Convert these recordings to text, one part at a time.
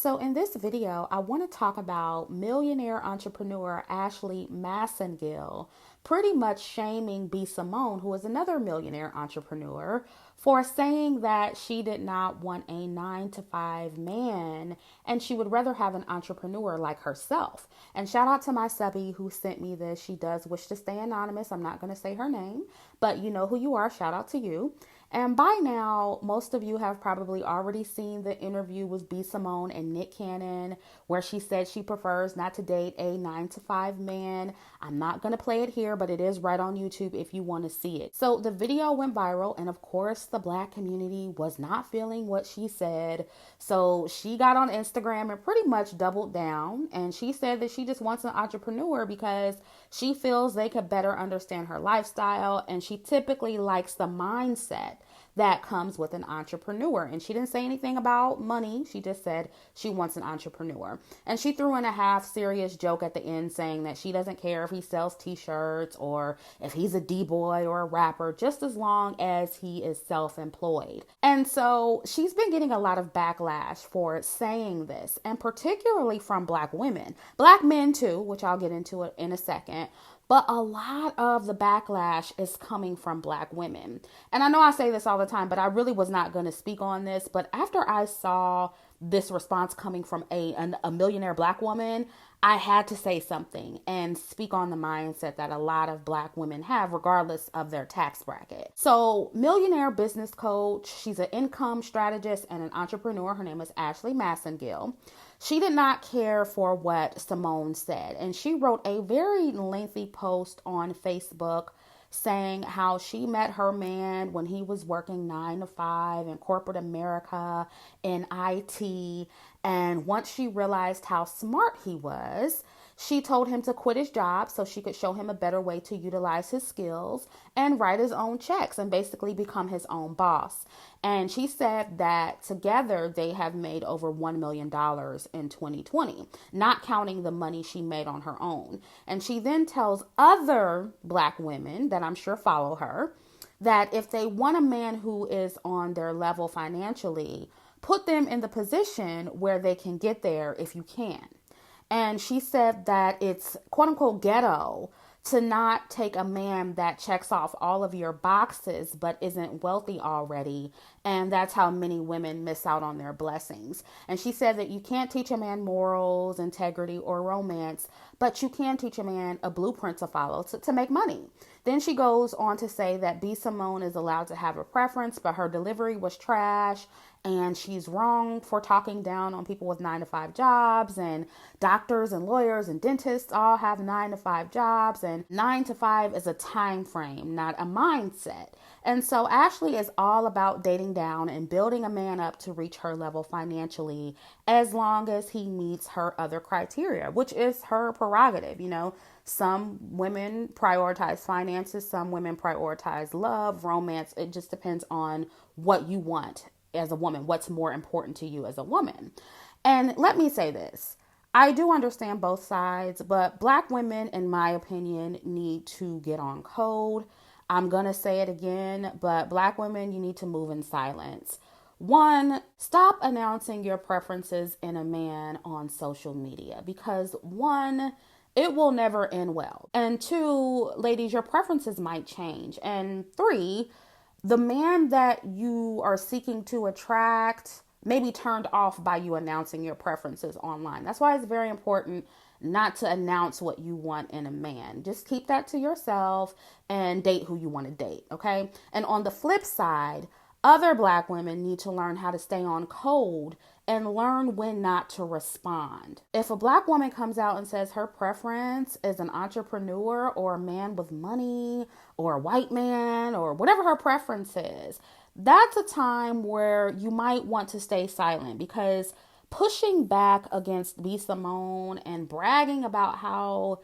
So in this video, I want to talk about millionaire entrepreneur Ashley Massengill pretty much shaming B. Simone, who is another millionaire entrepreneur, for saying that she did not want a 9 to 5 man and she would rather have an entrepreneur like herself. And shout out to my subby who sent me this. She does wish to stay anonymous. I'm not going to say her name, but you know who you are. Shout out to you. And by now, most of you have probably already seen the interview with B. Simone and Nick Cannon, where she said she prefers not to date a 9 to 5 man. I'm not going to play it here, but it is right on YouTube if you want to see it. So the video went viral, and of course, the Black community was not feeling what she said. So she got on Instagram and pretty much doubled down, and she said that she just wants an entrepreneur because she feels they could better understand her lifestyle, and she typically likes the mindset that comes with an entrepreneur. And she didn't say anything about money. She just said she wants an entrepreneur. And she threw in a half serious joke at the end saying that she doesn't care if he sells t-shirts or if he's a D-boy or a rapper, just as long as he is self-employed. And so she's been getting a lot of backlash for saying this, and particularly from Black women, Black men too, which I'll get into it in a second. But a lot of the backlash is coming from Black women. And I know I say this all the time, but I really was not going to speak on this. But after I saw this response coming from a millionaire Black woman, I had to say something and speak on the mindset that a lot of Black women have, regardless of their tax bracket. So, millionaire business coach, she's an income strategist and an entrepreneur. Her name is Ashley Massengill. She did not care for what Simone said, and she wrote a very lengthy post on Facebook saying how she met her man when he was working 9 to 5 in corporate America in IT. And once she realized how smart he was, she told him to quit his job so she could show him a better way to utilize his skills and write his own checks and basically become his own boss. And she said that together they have made over $1 million in 2020, not counting the money she made on her own. And she then tells other Black women that I'm sure follow her that if they want a man who is on their level financially, put them in the position where they can get there if you can. And she said that it's quote unquote ghetto to not take a man that checks off all of your boxes but isn't wealthy already. And that's how many women miss out on their blessings. And she said that you can't teach a man morals, integrity, or romance, but you can teach a man a blueprint to follow to make money. Then she goes on to say that B. Simone is allowed to have a preference, but her delivery was trash. And she's wrong for talking down on people with 9 to 5 jobs, and doctors and lawyers and dentists all have 9 to 5 jobs, and 9 to 5 is a time frame, not a mindset. And so Ashley is all about dating down and building a man up to reach her level financially as long as he meets her other criteria, which is her prerogative. You know, some women prioritize finances, some women prioritize love, romance. It just depends on what you want as a woman, what's more important to you as a woman. And let me say this, I do understand both sides, but Black women, in my opinion, need to get on code. I'm going to say it again, but Black women, you need to move in silence. 1, stop announcing your preferences in a man on social media because 1, it will never end well. And 2, ladies, your preferences might change. And 3, the man that you are seeking to attract may be turned off by you announcing your preferences online. That's why it's very important not to announce what you want in a man. Just keep that to yourself and date who you want to date, okay? And on the flip side, other Black women need to learn how to stay on code and learn when not to respond. If a Black woman comes out and says her preference is an entrepreneur or a man with money or a white man or whatever her preference is, that's a time where you might want to stay silent, because pushing back against B. Simone and bragging about how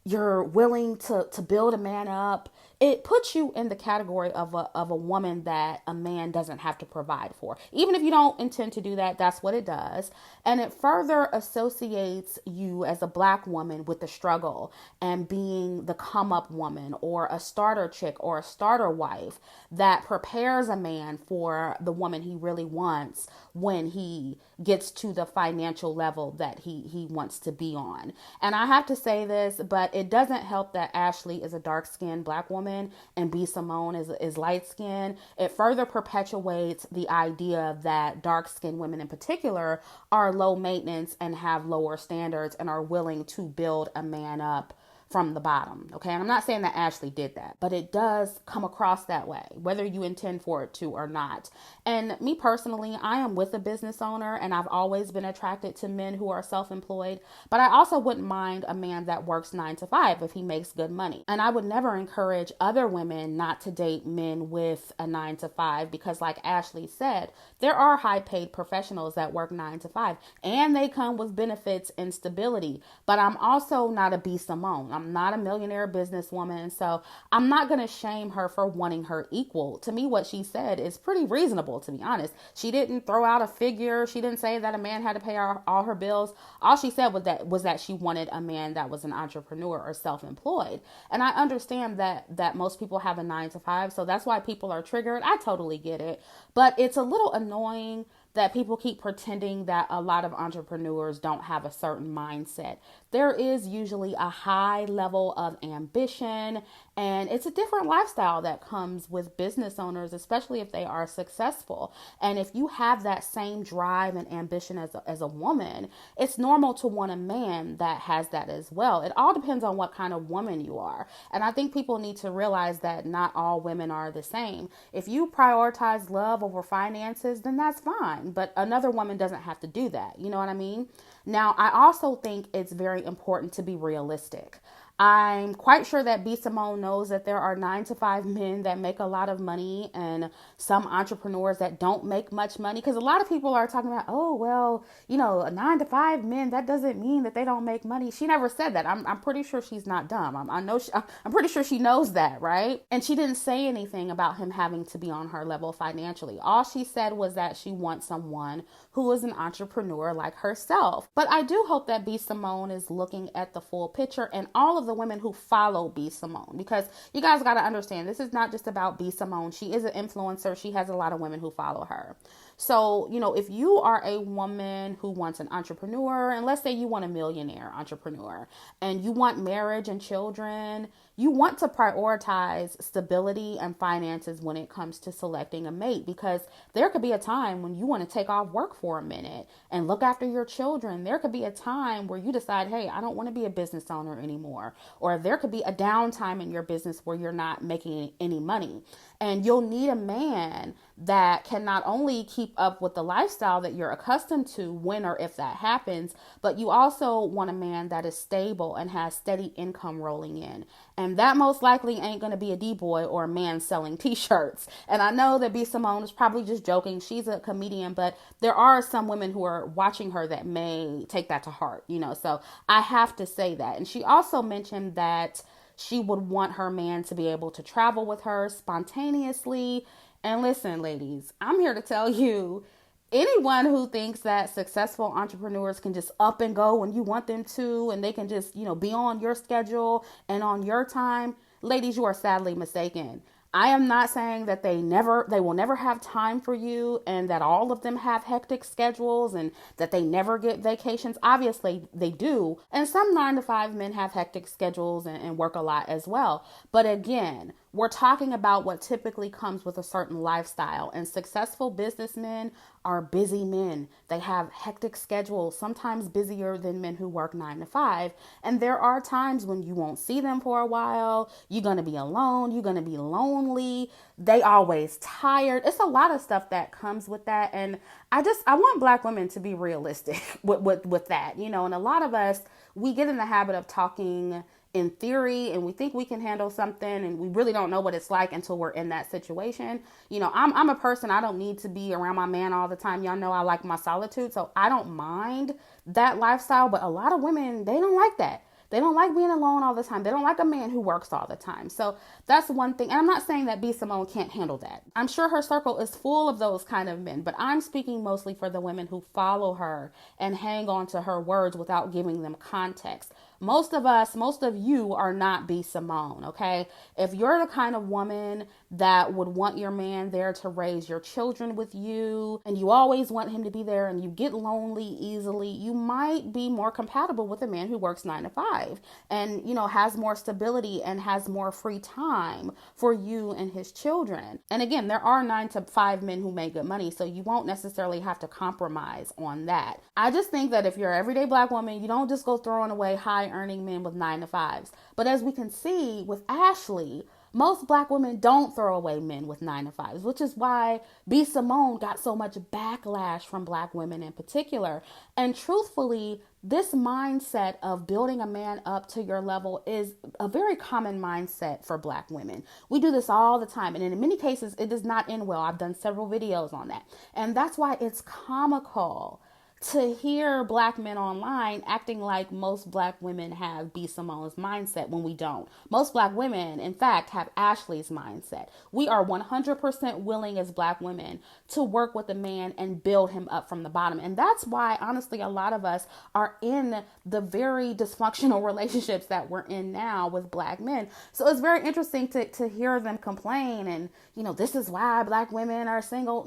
you're willing to build a man up, it puts you in the category of a woman that a man doesn't have to provide for. Even if you don't intend to do that, that's what it does. And it further associates you as a Black woman with the struggle and being the come up woman or a starter chick or a starter wife that prepares a man for the woman he really wants, when he gets to the financial level that he wants to be on. And I have to say this, but it doesn't help that Ashley is a dark-skinned black woman and B. Simone is light-skinned. It further perpetuates the idea that dark-skinned women in particular are low maintenance and have lower standards and are willing to build a man up from the bottom. Okay. And I'm not saying that Ashley did that, but it does come across that way, whether you intend for it to or not. And me personally, I am with a business owner and I've always been attracted to men who are self-employed, but I also wouldn't mind a man that works 9 to 5 if he makes good money. And I would never encourage other women not to date men with a 9 to 5 because like Ashley said, there are high paid professionals that work 9 to 5 and they come with benefits and stability. But I'm also not a B. Simone. I'm not a millionaire businesswoman, so I'm not going to shame her for wanting her equal. To me, what she said is pretty reasonable, to be honest. She didn't throw out a figure. She didn't say that a man had to pay all her bills. All she said was that she wanted a man that was an entrepreneur or self-employed. And I understand that most people have a 9 to 5, so that's why people are triggered. I totally get it. But it's a little annoying that people keep pretending that a lot of entrepreneurs don't have a certain mindset. There is usually a high level of ambition, and it's a different lifestyle that comes with business owners, especially if they are successful. And if you have that same drive and ambition as a woman, it's normal to want a man that has that as well. It all depends on what kind of woman you are. And I think people need to realize that not all women are the same. If you prioritize love over finances, then that's fine. But another woman doesn't have to do that. You know what I mean? Now, I also think it's very important to be realistic. I'm quite sure that B. Simone knows that there are 9 to 5 men that make a lot of money and some entrepreneurs that don't make much money. Because a lot of people are talking about, oh, well, a 9 to 5 men, that doesn't mean that they don't make money. She never said that. I'm pretty sure she's not dumb. I'm pretty sure she knows that, right? And she didn't say anything about him having to be on her level financially. All she said was that she wants someone who is an entrepreneur like herself. But I do hope that B. Simone is looking at the full picture and all of the women who follow B. Simone, because you guys got to understand, this is not just about B. Simone. She is an influencer. She has a lot of women who follow her. So, if you are a woman who wants an entrepreneur, and let's say you want a millionaire entrepreneur and you want marriage and children, you want to prioritize stability and finances when it comes to selecting a mate, because there could be a time when you want to take off work for a minute and look after your children. There could be a time where you decide, hey, I don't want to be a business owner anymore. Or there could be a downtime in your business where you're not making any money. And you'll need a man that can not only keep up with the lifestyle that you're accustomed to when or if that happens, but you also want a man that is stable and has steady income rolling in. And that most likely ain't going to be a D-boy or a man selling t-shirts. And I know that B. Simone is probably just joking. She's a comedian, but there are some women who are watching her that may take that to heart, so I have to say that. And she also mentioned that she would want her man to be able to travel with her spontaneously. And listen, ladies, I'm here to tell you, anyone who thinks that successful entrepreneurs can just up and go when you want them to, and they can just, be on your schedule and on your time, ladies, you are sadly mistaken. I am not saying that they will never have time for you and that all of them have hectic schedules and that they never get vacations. Obviously they do. And some 9 to 5 men have hectic schedules and work a lot as well. But again, we're talking about what typically comes with a certain lifestyle, and successful businessmen are busy men. They have hectic schedules, sometimes busier than men who work 9 to 5. And there are times when you won't see them for a while. You're going to be alone. You're going to be lonely. They always tired. It's a lot of stuff that comes with that. And I want Black women to be realistic with that, and a lot of us, we get in the habit of talking in theory and we think we can handle something and we really don't know what it's like until we're in that situation. I'm a person, I don't need to be around my man all the time. Y'all know I like my solitude, so I don't mind that lifestyle, but a lot of women, they don't like that. They don't like being alone all the time. They don't like a man who works all the time. So that's one thing. And I'm not saying that B. Simone can't handle that. I'm sure her circle is full of those kind of men, but I'm speaking mostly for the women who follow her and hang on to her words without giving them context. Most of us, most of you are not B. Simone, okay? If you're the kind of woman that would want your man there to raise your children with you, and you always want him to be there, and you get lonely easily, you might be more compatible with a man who works 9 to 5 and, has more stability and has more free time for you and his children. And again, there are 9 to 5 men who make good money, so you won't necessarily have to compromise on that. I just think that if you're an everyday black woman, you don't just go throwing away high earning men with 9 to 5s. But as we can see with Ashley, most black women don't throw away men with 9 to 5s, which is why B. Simone got so much backlash from black women in particular. And truthfully, this mindset of building a man up to your level is a very common mindset for black women. We do this all the time. And in many cases, it does not end well. I've done several videos on that. And that's why it's comical to hear black men online acting like most black women have B. Simone's mindset when we don't. Most black women, in fact, have Ashley's mindset. We are 100% willing as black women to work with a man and build him up from the bottom. And that's why, honestly, a lot of us are in the very dysfunctional relationships that we're in now with black men. So it's very interesting to hear them complain and, this is why black women are single.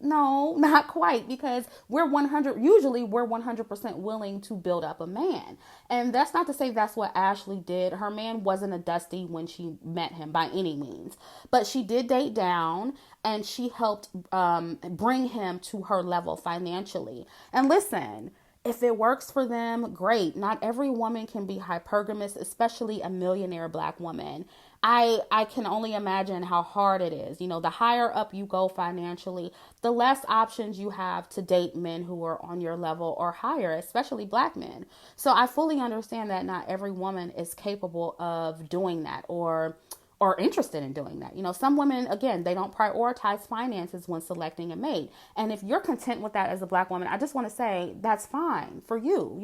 No, not quite, because we're 100% willing to build up a man. And that's not to say that's what Ashley did. Her man wasn't a dusty when she met him by any means, but she did date down and she helped bring him to her level financially. And listen, if it works for them, great. Not every woman can be hypergamous, especially a millionaire black woman. I can only imagine how hard it is. The higher up you go financially, the less options you have to date men who are on your level or higher, especially black men. So I fully understand that not every woman is capable of doing that or interested in doing that. Some women, again, they don't prioritize finances when selecting a mate. And if you're content with that as a black woman, I just want to say that's fine for you.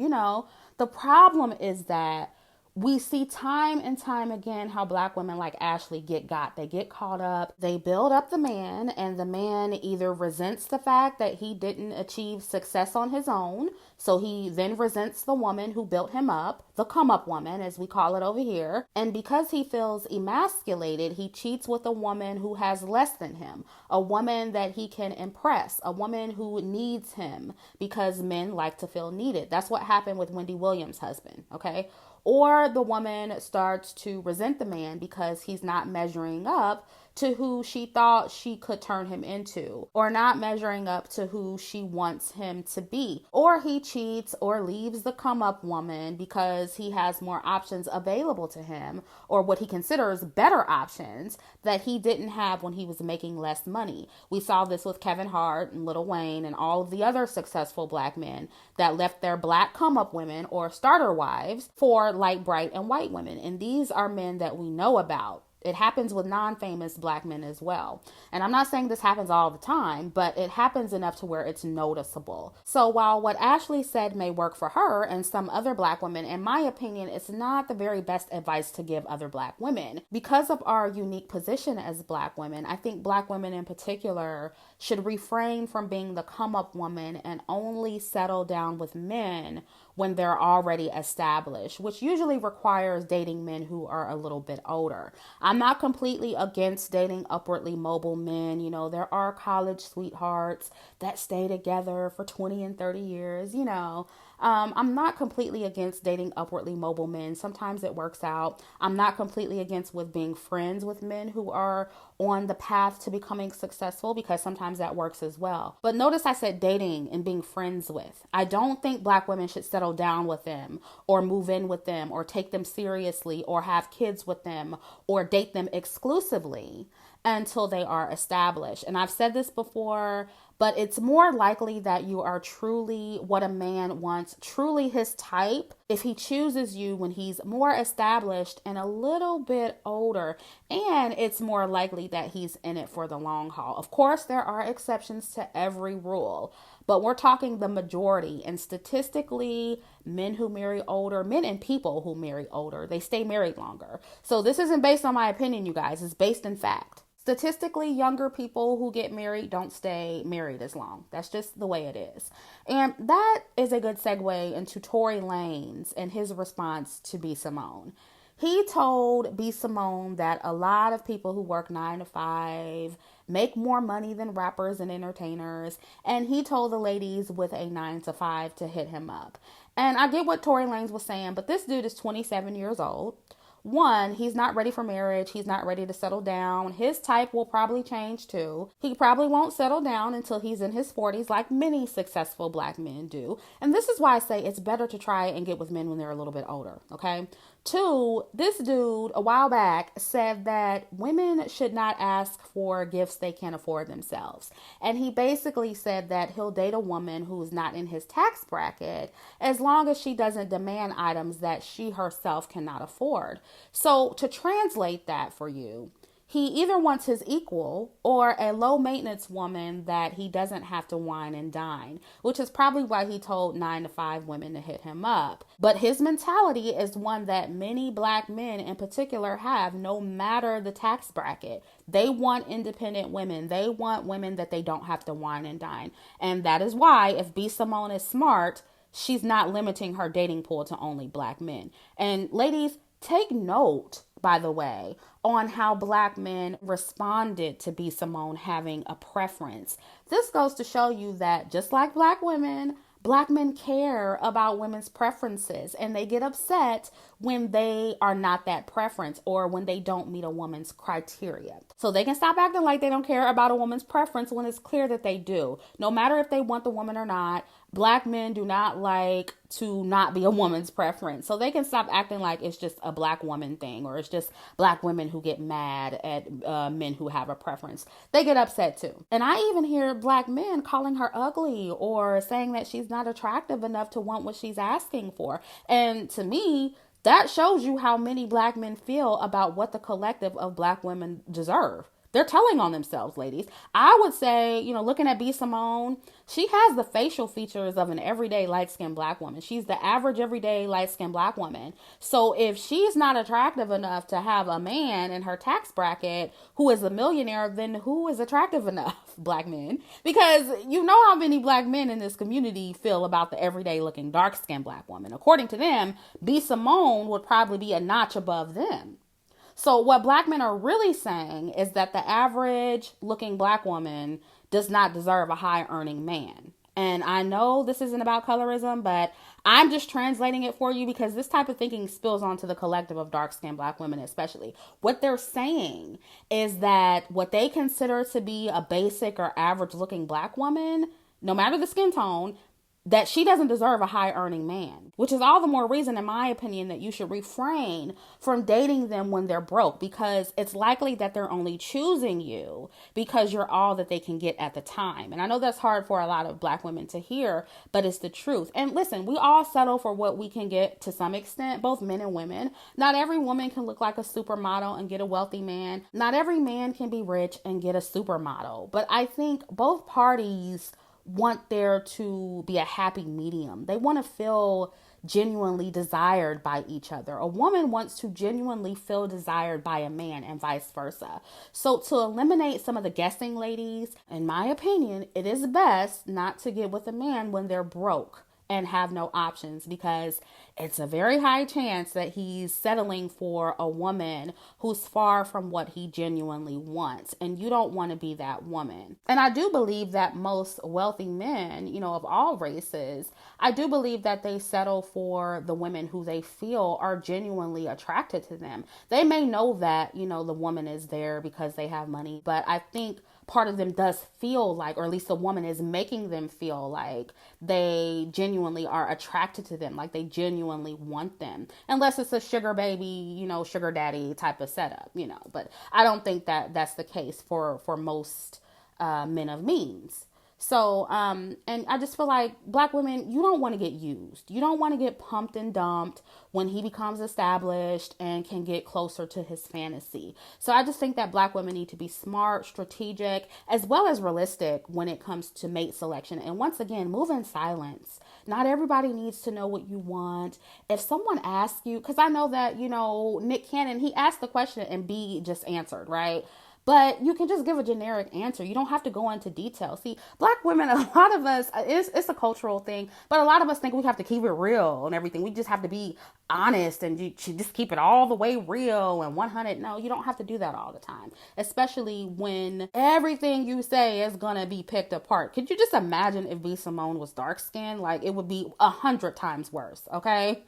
The problem is that we see time and time again how black women like Ashley they get caught up, they build up the man, and the man either resents the fact that he didn't achieve success on his own. So he then resents the woman who built him up, the come up woman, as we call it over here. And because he feels emasculated, he cheats with a woman who has less than him, a woman that he can impress, a woman who needs him, because men like to feel needed. That's what happened with Wendy Williams' husband, okay? Or the woman starts to resent the man because he's not measuring up to who she thought she could turn him into, or not measuring up to who she wants him to be. Or he cheats or leaves the come up woman because he has more options available to him, or what he considers better options that he didn't have when he was making less money. We saw this with Kevin Hart and Lil Wayne and all of the other successful black men that left their black come up women or starter wives for light, bright, and white women. And these are men that we know about. It happens with non-famous black men as well. And I'm not saying this happens all the time, but it happens enough to where it's noticeable. So while what Ashley said may work for her and some other black women, in my opinion, it's not the very best advice to give other black women. Because of our unique position as black women, I think black women in particular should refrain from being the come-up woman and only settle down with men when they're already established, which usually requires dating men who are a little bit older. I'm not completely against dating upwardly mobile men. There are college sweethearts that stay together for 20 and 30 years, I'm not completely against dating upwardly mobile men. Sometimes it works out. I'm not completely against with being friends with men who are on the path to becoming successful, because sometimes that works as well. But notice I said dating and being friends with. I don't think black women should settle down with them or move in with them or take them seriously or have kids with them or date them exclusively until they are established. And I've said this before, but it's more likely that you are truly what a man wants, truly his type, if he chooses you when he's more established and a little bit older. And it's more likely that he's in it for the long haul. Of course, there are exceptions to every rule, but we're talking the majority. And statistically, men who marry older, men and people who marry older, they stay married longer. So this isn't based on my opinion, you guys. It's based in fact. Statistically, younger people who get married don't stay married as long. That's just the way it is. And that is a good segue into Tory Lanez and his response to B. Simone. He told B. Simone that a lot of people who work 9 to 5 make more money than rappers and entertainers. And he told the ladies with a 9 to 5 to hit him up. And I get what Tory Lanez was saying, but this dude is 27 years old. One, he's not ready for marriage. He's not ready to settle down. His type will probably change too. He probably won't settle down until he's in his 40s, like many successful black men do. And this is why I say it's better to try and get with men when they're a little bit older, okay? Two, this dude a while back said that women should not ask for gifts they can't afford themselves. And he basically said that he'll date a woman who's not in his tax bracket as long as she doesn't demand items that she herself cannot afford. So to translate that for you, he either wants his equal or a low maintenance woman that he doesn't have to wine and dine, which is probably why he told 9 to 5 women to hit him up. But his mentality is one that many black men in particular have, no matter the tax bracket. They want independent women. They want women that they don't have to wine and dine. And that is why, if B. Simone is smart, she's not limiting her dating pool to only black men. And ladies, take note, by the way, on how black men responded to B. Simone having a preference. This goes to show you that just like black women, black men care about women's preferences, and they get upset when they are not that preference or when they don't meet a woman's criteria. So they can stop acting like they don't care about a woman's preference when it's clear that they do. No matter if they want the woman or not, black men do not like to not be a woman's preference. So they can stop acting like it's just a black woman thing or it's just black women who get mad at men who have a preference. They get upset too. And I even hear black men calling her ugly or saying that she's not attractive enough to want what she's asking for. And to me, that shows you how many black men feel about what the collective of black women deserve. They're telling on themselves, ladies. I would say, looking at B. Simone, she has the facial features of an everyday light-skinned black woman. She's the average everyday light-skinned black woman. So if she's not attractive enough to have a man in her tax bracket who is a millionaire, then who is attractive enough? Black men. Because you know how many black men in this community feel about the everyday looking dark-skinned black woman. According to them, B. Simone would probably be a notch above them. So what black men are really saying is that the average looking black woman does not deserve a high earning man. And I know this isn't about colorism, but I'm just translating it for you because this type of thinking spills onto the collective of dark-skinned black women especially. What they're saying is that what they consider to be a basic or average looking black woman, no matter the skin tone, that she doesn't deserve a high earning man, which is all the more reason, in my opinion, that you should refrain from dating them when they're broke, because it's likely that they're only choosing you because you're all that they can get at the time. And I know that's hard for a lot of black women to hear, but it's the truth. And listen, we all settle for what we can get to some extent, both men and women. Not every woman can look like a supermodel and get a wealthy man. Not every man can be rich and get a supermodel. But I think both parties want there to be a happy medium. They want to feel genuinely desired by each other. A woman wants to genuinely feel desired by a man and vice versa. So to eliminate some of the guessing, ladies, in my opinion, it is best not to get with a man when they're broke and have no options, because it's a very high chance that he's settling for a woman who's far from what he genuinely wants. And you don't want to be that woman. And I do believe that most wealthy men, of all races, I do believe that they settle for the women who they feel are genuinely attracted to them. They may know that, the woman is there because they have money, but I think part of them does feel like, or at least the woman is making them feel like they genuinely are attracted to them, like they genuinely want them, unless it's a sugar baby, sugar daddy type of setup, but I don't think that that's the case for most men of means. So, and I just feel like black women, you don't want to get used. You don't want to get pumped and dumped when he becomes established and can get closer to his fantasy. So I just think that black women need to be smart, strategic, as well as realistic when it comes to mate selection. And once again, move in silence. Not everybody needs to know what you want. If someone asks you, because I know that, Nick Cannon, he asked the question and B just answered, right? but you can just give a generic answer. You don't have to go into detail. See, black women, a lot of us, it's a cultural thing, but a lot of us think we have to keep it real and everything. We just have to be honest and you just keep it all the way real and 100. No, you don't have to do that all the time, especially when everything you say is going to be picked apart. Could you just imagine if B. Simone was dark skinned? Like, it would be 100 times worse, okay?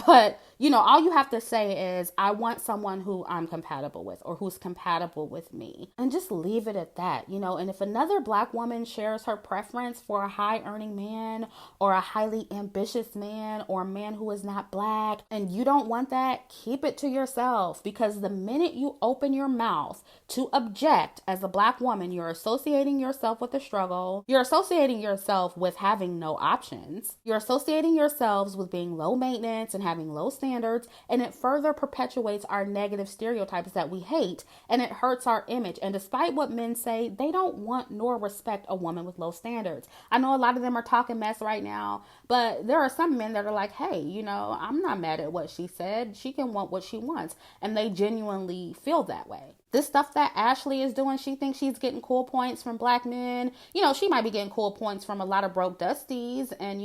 But, all you have to say is, I want someone who I'm compatible with or who's compatible with me. And just leave it at that, And if another black woman shares her preference for a high earning man or a highly ambitious man or a man who is not black, and you don't want that, keep it to yourself, because the minute you open your mouth to object as a black woman, you're associating yourself with the struggle. You're associating yourself with having no options. You're associating yourselves with being low maintenance and having low standards, and it further perpetuates our negative stereotypes that we hate, and it hurts our image. And despite what men say, they don't want nor respect a woman with low standards. I know a lot of them are talking mess right now, but there are some men that are like, hey, I'm not mad at what she said. She can want what she wants. And they genuinely feel that way. This stuff that Ashley is doing, she thinks she's getting cool points from black men. She might be getting cool points from a lot of broke dusties and,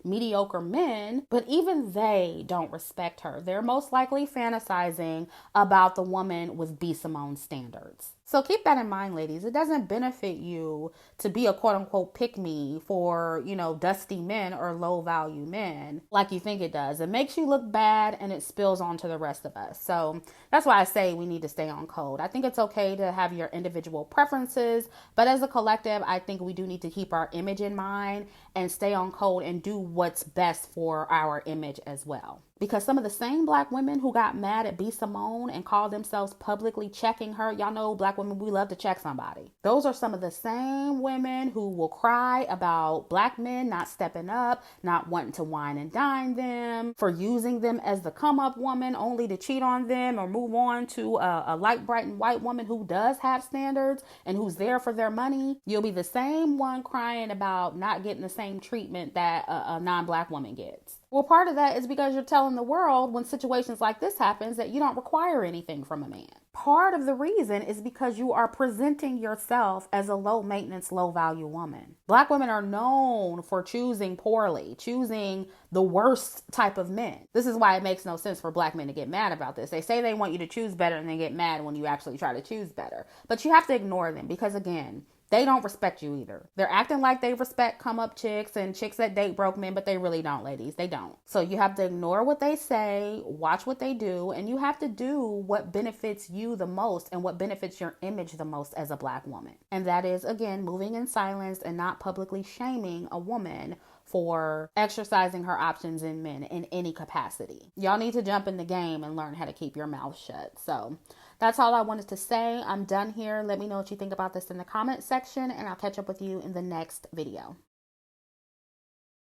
mediocre men, but even they don't respect her. They're most likely fantasizing about the woman with B. Simone standards. So keep that in mind, ladies. It doesn't benefit you to be a quote unquote pick me for, dusty men or low value men like you think it does. It makes you look bad and it spills onto the rest of us. So that's why I say we need to stay on code. I think it's okay to have your individual preferences, but as a collective, I think we do need to keep our image in mind and stay on code and do what's best for our image as well. Because some of the same black women who got mad at B. Simone and called themselves publicly checking her, y'all know black women, we love to check somebody. Those are some of the same women who will cry about black men not stepping up, not wanting to wine and dine them, for using them as the come up woman only to cheat on them or move on to a light, bright, and white woman who does have standards and who's there for their money. You'll be the same one crying about not getting the same treatment that a non-black woman gets. Well, part of that is because you're telling the world when situations like this happens that you don't require anything from a man. Part of the reason is because you are presenting yourself as a low maintenance, low value woman. Black women are known for choosing poorly, choosing the worst type of men. This is why it makes no sense for black men to get mad about this. They say they want you to choose better and they get mad when you actually try to choose better. But you have to ignore them because, again, they don't respect you either. They're acting like they respect come up chicks and chicks that date broke men, but they really don't, ladies. They don't. So you have to ignore what they say, watch what they do, and you have to do what benefits you the most and what benefits your image the most as a black woman. And that is, again, moving in silence and not publicly shaming a woman for exercising her options in men in any capacity. Y'all need to jump in the game and learn how to keep your mouth shut. So that's all I wanted to say. I'm done here. Let me know what you think about this in the comment section, and I'll catch up with you in the next video.